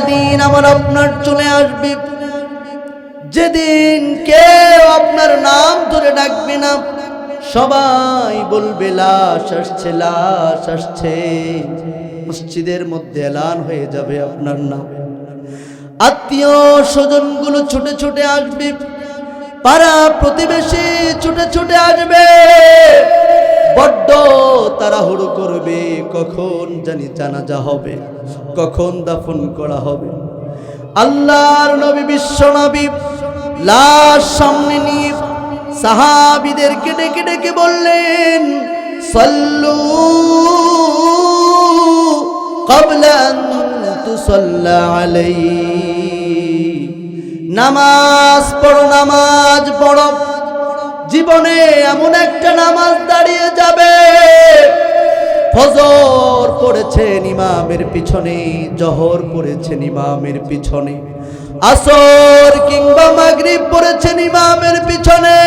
দিন আমার আপনার চলে আসবে, যেদিন কেউ আপনার নাম ধরে ডাকবে না, সবাই বলবে লাশ আসছে, লাশ আসছে। মসজিদের মধ্যে এলান হয়ে যাবে আপনার নাম। আত্মীয় স্বজনগুলো ছুটে ছুটে আসবে, পাড়া প্রতিবেশী ছুটে ছুটে আসবে, বড্ড তাড়াহুড়ো করবে, কখন জানি জানাজা হবে, কখন দাফন করা হবে। আল্লাহর নবী বিশ্ব নবী লাশ সামনে নিয়ে সাহাবীদেরকে ডেকে ডেকে বললেন, সাল্লু ক্বাবলা আন তুসাল্লা আলাইহি, নামাজ পড়ো, নামাজ পড়ো। জীবনে এমন একটা নামাজ দাঁড়িয়ে যাবে, ফজর পড়েছেন ইমামের পিছনে, জোহর পড়েছেন ইমামের পিছনে, আসর কিংবা মাগরিব পড়েছেন ইমামের পিছনে,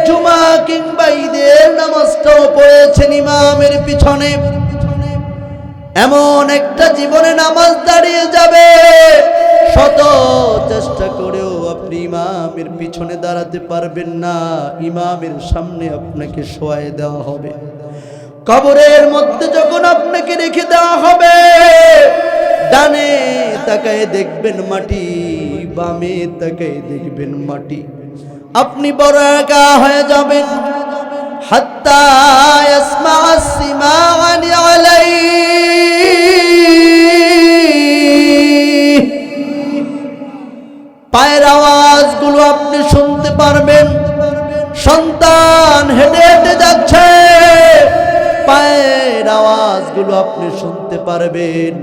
জুমা কিংবা ঈদের নামাজটাও পড়েছেন ইমামের পিছনে। এমন একটা জীবনে নামাজ দাঁড়িয়ে যাবে, শত চেষ্টা করেও আপনি ইমামের পিছনে দাঁড়াতে পারবেন না, ইমামের সামনে আপনাকে শোয়ায় দেওয়া হবে। কবরের মধ্যে যখন আপনাকে রেখে দেওয়া হবে, ডানে তাকায় দেখবেন মাটি, বামে তাকায় দেখবেন মাটি, আপনি বড় একা হয়ে যাবেন। হাত্তা ইয়াসমা আসমাআনি আলাইহি, পায়ের আওয়াজগুলো আপনি শুনতে পারবেন। সন্তান হেঁটে হেঁটে যাচ্ছে, পায়ের আওয়াজগুলো আপনি শুনতে পারবেন।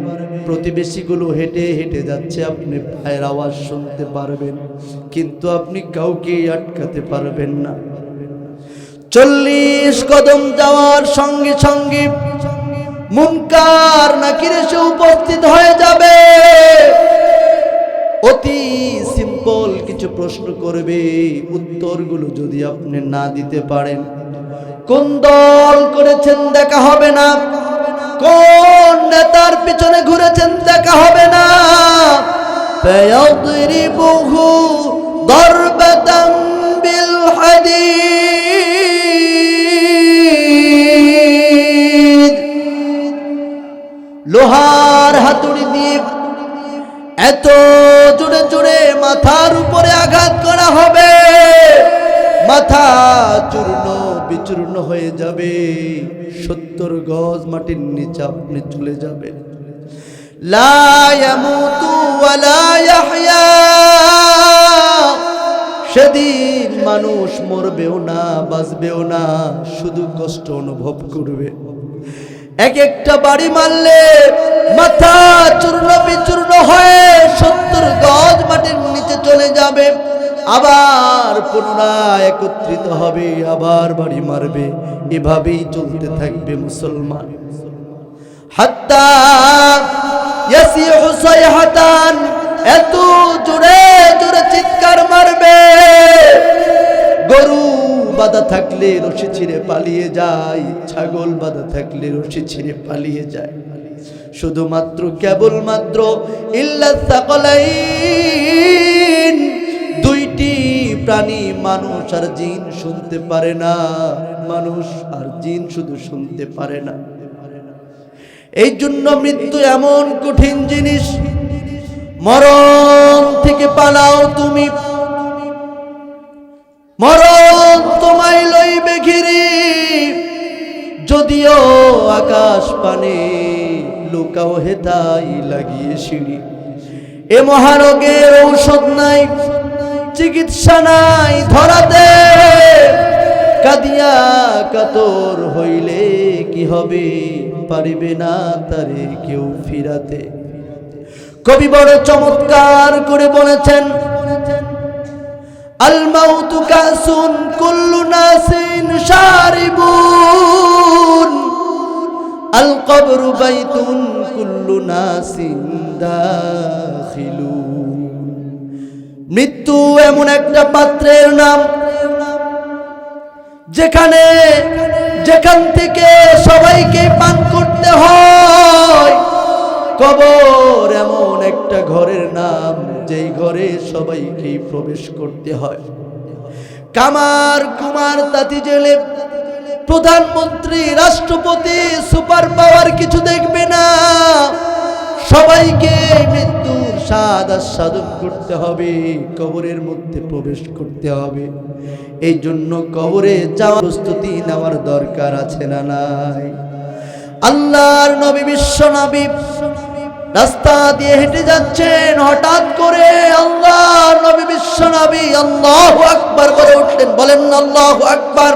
প্রতিবেশীগুলো হেঁটে হেঁটে যাচ্ছে, আপনি পায়ের আওয়াজ শুনতে পারবেন, কিন্তু আপনি কাউকে আটকাতে পারবেন না। 40 কদম যাওয়ার সঙ্গে সঙ্গে মুনকার নাকির এসে উপস্থিত হয়ে যাবে। অতি সিম্পল কিছু প্রশ্ন করবে, উত্তরগুলো যদি আপনি না দিতে পারেন, কোন দল করেছেন দেখা হবে না, কোন নেতার পিছনে ঘুরেছেন দেখা হবে না। ফায়াদরিবুহু দরবাতাম বিল হাদীদ, লোহার হাতুড়ি দিয়ে এত জোরে জোরে মাথার উপরে আঘাত করা হবে, মাথা চূর্ণ বিচূর্ণ হয়ে যাবে, 70 গজ মাটির নিচে আপনি চলে যাবেন। লা ইয়ামুতু ওয়া লা ইয়াহইয়া, সেদিন মানুষ মরবেও না, বাঁচবেও না, শুধু কষ্ট অনুভব করবে। এক একটা বাড়ি মারলে মাথা চূর্ণ বিচূর্ণ হয়ে 70 গজ মাটির নিচে চলে যাবে, আবার পুনরায় একত্রিত হবে, আবার বাড়ি মারবে, এভাবেই চলতে থাকবে মুসলমান। হাত্তা ইয়াসিহু সাইহাতান, এত জোরে জোরে চিৎকার মারবে, গরু বাঁধা থাকলে রশি ছিঁড়ে পালিয়ে যায়, ছাগল বাঁধা থাকলে রশি ছিঁড়ে পালিয়ে যায়। শুধুমাত্র কেবলমাত্র ইল্লা সাকালাইন, দুইটি প্রাণী মানুষ আর জিন শুনতে পারে না, মানুষ আর জিন শুধু শুনতে পারে না। এই জন্য মৃত্যু এমন কঠিন জিনিস, মরণ থেকে পালাও তুমি, মরণ তোমায় লইবে ঘিরি, যদিও আকাশ পানে লুকাও হেতাই লাগিয়ে সিঁড়ি। এ মহারোগের ঔষধ নাই, চিকিৎসা নাই ধরাতে, কাঁদিয়া কাতর হইলে কি হবে, পারিবে না তারে কেউ ফিরাতে। কবি বড় চমৎকার করে বলেছেন, আল মাউতু কাসুন কুল্লু নাসিন শারিবুন, আল কবরু বাইতুন কুল্লু নাসিন দাখিলুন। মৃত্যু এমন একটা পাত্রের নাম, যেখান থেকে সবাইকে পান করতে হয়, কবর এমন একটা ঘরের নাম যেই ঘরে সবাইকে প্রবেশ করতে হয়। কামার কুমার তাঁতি জেলে প্রধানমন্ত্রী রাষ্ট্রপতি সুপার পাওয়ার কিছু দেখবে না, সবাইকে মৃত্যুর স্বাদ আস্বাদন করতে হবে, কবরের মধ্যে প্রবেশ করতে হবে। এই জন্য কবরে যাওয়ার প্রস্তুতি নেওয়ার দরকার আছে না নাই? আল্লাহর নবী বিশ্ব নবী রাস্তা দিয়ে হেঁটে যাচ্ছেন, হঠাৎ করে আল্লাহর নবী বিশ্ব নবী আল্লাহু আকবার বলে উঠলেন। বলেন আল্লাহু আকবার।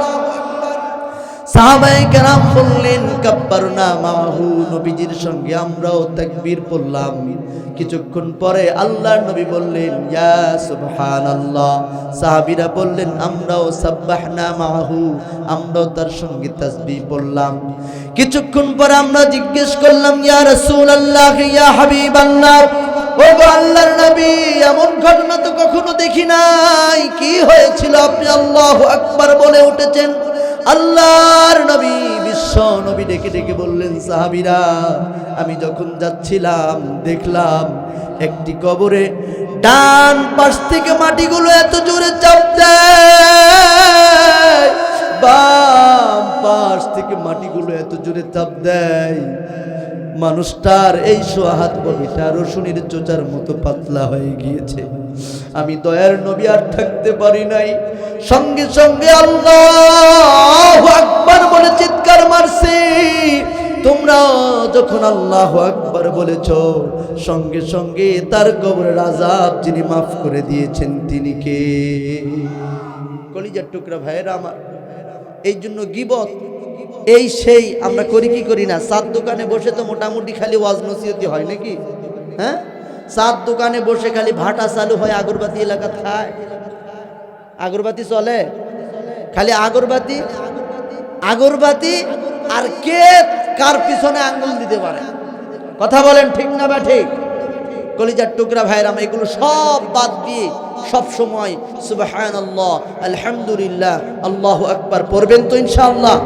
সাহাবায়ে কেরাম বললেন কাব্বারনা মাহু, নবীজির সঙ্গে আমরাও তাকবীর পড়লাম। কিছুক্ষণ পরে আল্লাহর নবী বললেন ইয়া সুবহানাল্লাহ। সাহাবীরা বললেন আমরাও সাব্বাহনা মাহু, আমরাও তার সঙ্গে তাসবিহ পড়লাম। কিছুক্ষণ পরে আমরা জিজ্ঞেস করলাম ইয়া রাসূলুল্লাহ ইয়া হাবিবাল্লাহ, ও গো আল্লাহর নবী, এমন ঘটনা তো কখনো দেখি নাই, কি হয়েছিল আপনি আল্লাহু আকবার বলে উঠেছেন? আল্লাহর নবী বিশ্ব নবী ডেকে ডেকে বললেন সাহাবীরা, আমি যখন যাচ্ছিলাম দেখলাম একটি কবরে ডান পাশ থেকে মাটিগুলো এত জোরে চাপ দেয়, বাম পাশ থেকে মাটিগুলো এত জোরে চাপ দেয়, মানুষটার এই সোহাত বডিটা রসুনের চোচার মতো পাতলা হয়ে গিয়েছে। আমি দয়ার নবী আর থাকতে পারি নাই, সঙ্গে সঙ্গে আল্লাহু আকবার বলে চিৎকার মারছি। তোমরা যখন আল্লাহু আকবার বলেছ, সঙ্গে সঙ্গে তার কবরের আযাব যিনি মাফ করে দিয়েছেন তিনি কে? কলিজার টুকরা ভাইয়েরা আমার, এই জন্য গীবত এই সেই আমরা করি কি করি না? চার দোকানে বসে তো মোটামুটি খালি ওয়াজ নসিহতি হয় নাকি? হ্যাঁ, চার দোকানে বসে খালি ভাটা চালু হয়, আগরবাতি এলাকা খায়, আগরবাতি চলে, খালি আগরবাতি আগরবাতি। আর কে কার পিছনে আঙ্গুল দিতে পারে? কথা বলেন ঠিক না বা ঠিক? কলিজার টুকরা ভাইয়ের আমরা এগুলো সব বাদ দিয়ে সব সময় সুবহানাল্লাহ, আলহামদুলিল্লাহ, আল্লাহু আকবার পড়বেন তো ইনশাআল্লাহ।